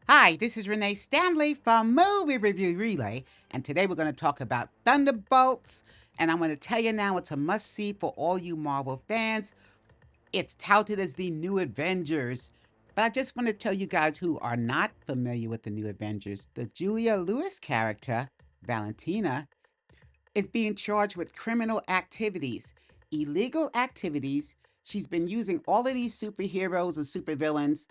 Hi, this is Renee Stanley from Movie Review Relay, and today we're going to talk about Thunderbolts. And I'm going to tell you now it's a must see for all you Marvel fans. It's touted as the new Avengers. But I just want to tell you guys who are not familiar with the new Avengers. The Julia Lewis character, Valentina, is being charged with criminal activities, illegal activities. She's been using all of these superheroes and supervillains,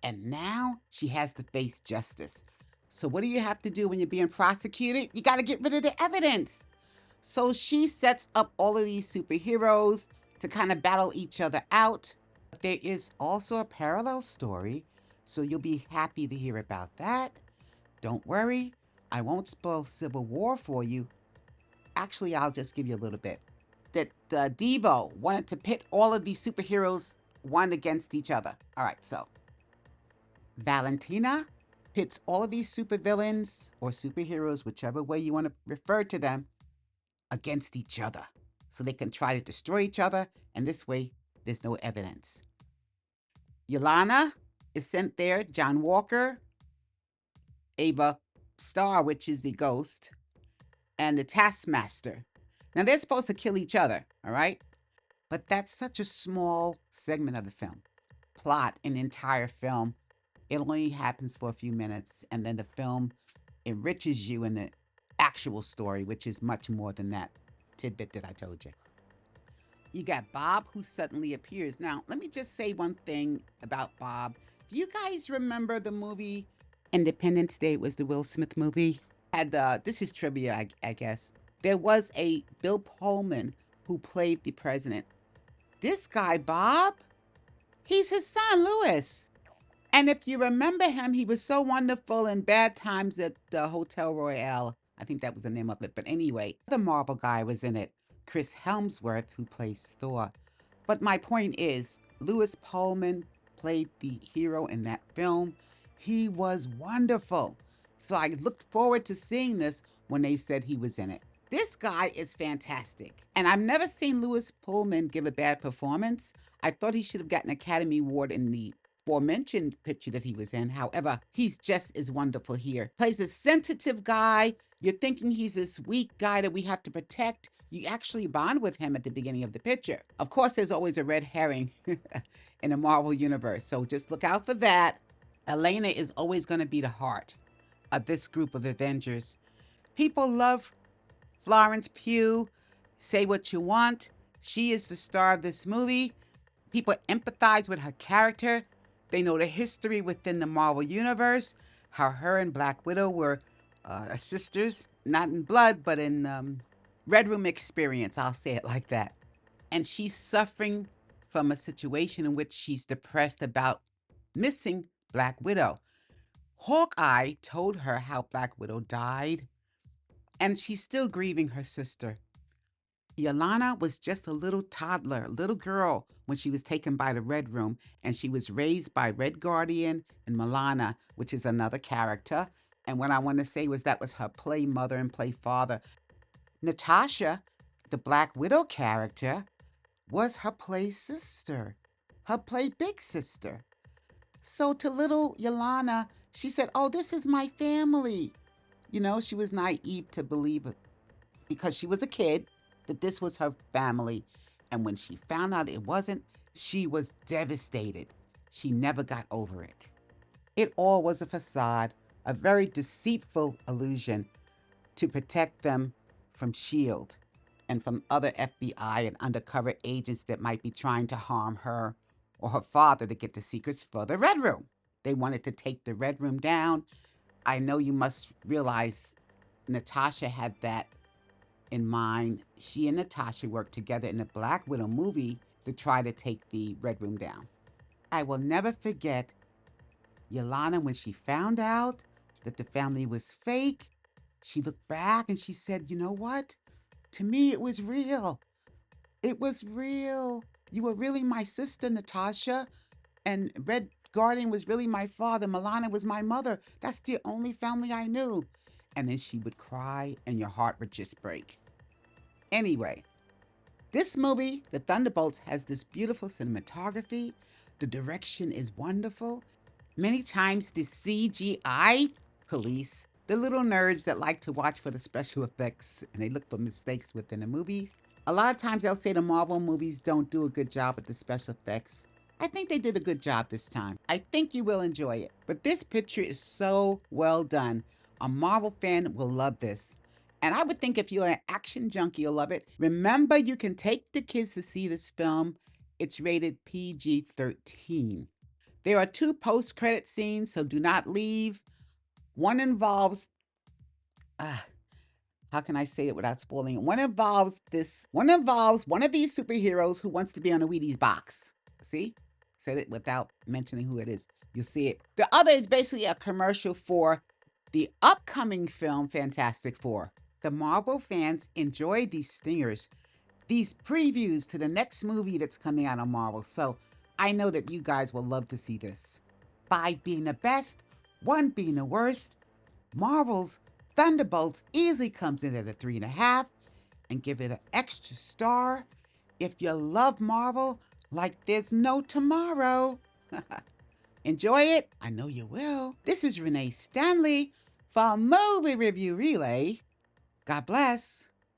and now she has to face justice. So, what do you have to do when you're being prosecuted? You got to get rid of the evidence. So, she sets up all of these superheroes to kind of battle each other out. But there is also a parallel story, so you'll be happy to hear about that. Don't worry, I won't spoil Civil War for you. Actually, I'll just give you a little bit. That Devo wanted to pit all of these superheroes one against each other. All right, so Valentina pits all of these supervillains or superheroes, whichever way you want to refer to them, against each other. So they can try to destroy each other, and this way, there's no evidence. Yelena is sent there, John Walker, Ava Starr, which is the ghost, and the Taskmaster. Now, they're supposed to kill each other, all right? But that's such a small segment of the film. Plot, an entire film, it only happens for a few minutes, and then the film enriches you in the actual story, which is much more than that tidbit that I told you. You got Bob, who suddenly appears. Now, let me just say one thing about Bob. Do you guys remember the movie Independence Day? It was the Will Smith movie. Had this is trivia, I guess. There was a Bill Pullman who played the president. This guy, Bob, he's his son, Louis. And if you remember him, he was so wonderful in Bad Times at the Hotel Royale. I think that was the name of it. But anyway, the Marvel guy was in it, Chris Hemsworth, who plays Thor. But my point is, Louis Pullman played the hero in that film. He was wonderful. So I looked forward to seeing this when they said he was in it. This guy is fantastic. And I've never seen Louis Pullman give a bad performance. I thought he should have gotten an Academy Award in the aforementioned picture that he was in. However, he's just as wonderful here. Plays a sensitive guy. You're thinking he's this weak guy that we have to protect. You actually bond with him at the beginning of the picture. Of course, there's always a red herring in the Marvel Universe, so just look out for that. Elena is always going to be the heart of this group of Avengers. People love Florence Pugh. Say what you want. She is the star of this movie. People empathize with her character. They know the history within the Marvel Universe, how her and Black Widow were sisters, not in blood, but in Red Room experience. I'll say it like that. And she's suffering from a situation in which she's depressed about missing Black Widow. Hawkeye told her how Black Widow died, and she's still grieving her sister. Yelena was just a little toddler, little girl, when she was taken by the Red Room, and she was raised by Red Guardian and Milana, which is another character. And what I want to say was that was her play mother and play father. Natasha, the Black Widow character, was her play sister, her play big sister. So to little Yelena, she said, "Oh, this is my family." You know, she was naive to believe it because she was a kid that this was her family. And when she found out it wasn't, she was devastated. She never got over it. It all was a facade, a very deceitful illusion to protect them from S.H.I.E.L.D. and from other FBI and undercover agents that might be trying to harm her or her father to get the secrets for the Red Room. They wanted to take the Red Room down. I know you must realize Natasha had that in mind. She and Natasha worked together in the Black Widow movie to try to take the Red Room down. I will never forget Yelena when she found out that the family was fake. She looked back and she said, "You know what? To me, it was real. It was real. You were really my sister, Natasha, and Red Guardian was really my father. Milana was my mother. That's the only family I knew." And then she would cry and your heart would just break. Anyway, this movie, The Thunderbolts, has this beautiful cinematography. The direction is wonderful. Many times the CGI police, the little nerds that like to watch for the special effects and they look for mistakes within the movie, a lot of times they'll say the Marvel movies don't do a good job with the special effects. I think they did a good job this time. I think you will enjoy it. But this picture is so well done. A Marvel fan will love this. And I would think if you're an action junkie, you'll love it. Remember, you can take the kids to see this film. It's rated PG-13. There are 2 post-credit scenes, so do not leave. One involves how can I say it without spoiling it? One involves one of these superheroes who wants to be on a Wheaties box. See? Said it without mentioning who it is. You'll see it. The other is basically a commercial for the upcoming film Fantastic Four. The Marvel fans enjoy these stingers, these previews to the next movie that's coming out on Marvel. So I know that you guys will love to see this. 5 being the best, 1 being the worst. Marvel's Thunderbolts easily comes in at a 3.5 and give it an extra star if you love Marvel like there's no tomorrow. Enjoy it? I know you will. This is Renee Stanley for Movie Review Relay. God bless.